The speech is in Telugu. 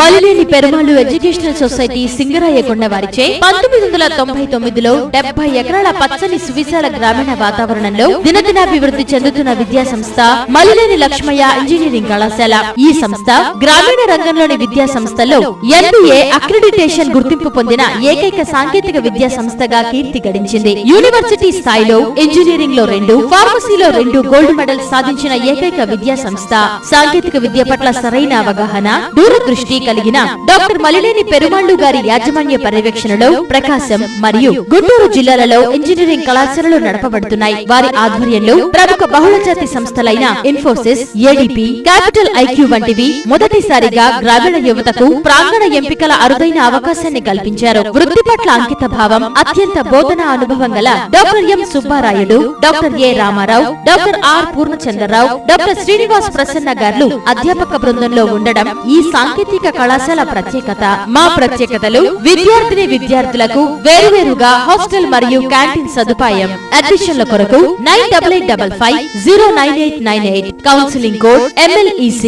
మలినేని పెరుమాళ్ ఎడ్యుకేషనల్ సొసైటీ సింగరాయకొండ వారిచే 1999లో 70 ఎకరాల పచ్చని సువిశాల గ్రామీణ వాతావరణంలో దినదినాభివృద్ధి చెందుతున్న విద్యా సంస్థ మలినేని లక్ష్మయ్య ఇంజనీరింగ్ కళాశాల. ఈ సంస్థ గ్రామీణ రంగంలోని విద్యా సంస్థల్లో NBA అక్రిడిటేషన్ గుర్తింపు పొందిన ఏకైక సాంకేతిక విద్యా సంస్థగా కీర్తి గడించింది. యూనివర్సిటీ స్థాయిలో ఇంజనీరింగ్ లో 2, ఫార్మసీలో 2 గోల్డ్ మెడల్ సాధించిన ఏకైక విద్యా సంస్థ. సాంకేతిక విద్య పట్ల సరైన అవగాహన, దూరదృష్టి కలిగిన డాక్టర్ మలినేని పెరుమాళ్ గారి యాజమాన్య పర్యవేక్షణలో ప్రకాశం మరియు గుంటూరు జిల్లాలలో ఇంజనీరింగ్ కళాశాలలు నడపబడుతున్నాయి. వారి ఆధ్వర్యంలో ప్రముఖ బహుళజాతి సంస్థలైన ఇన్ఫోసిస్, ఏడీపీ, క్యాపిటల్ ఐక్యూ వంటివి మొదటిసారిగా గ్రామీణ యువతకు ప్రాంగణ ఎంపికల అరుదైన అవకాశాన్ని కల్పించారు. వృత్తి పట్ల అంకిత భావం, అత్యంత బోధనా అనుభవం గల doctor M Subbarayudu, doctor A Ramarao, doctor R Purnachandrarao, doctor Srinivas Prasanna గారు అధ్యాపక బృందంలో ఉండడం ఈ సాంకేతిక కళాశాల ప్రత్యేకత. మా ప్రత్యేకతలు: విద్యార్థిని విద్యార్థులకు వేరువేరుగా హాస్టల్ మరియు క్యాంటీన్ సదుపాయం. అడ్మిషన్ల కొరకు 9885509898. Counselling code MLEC.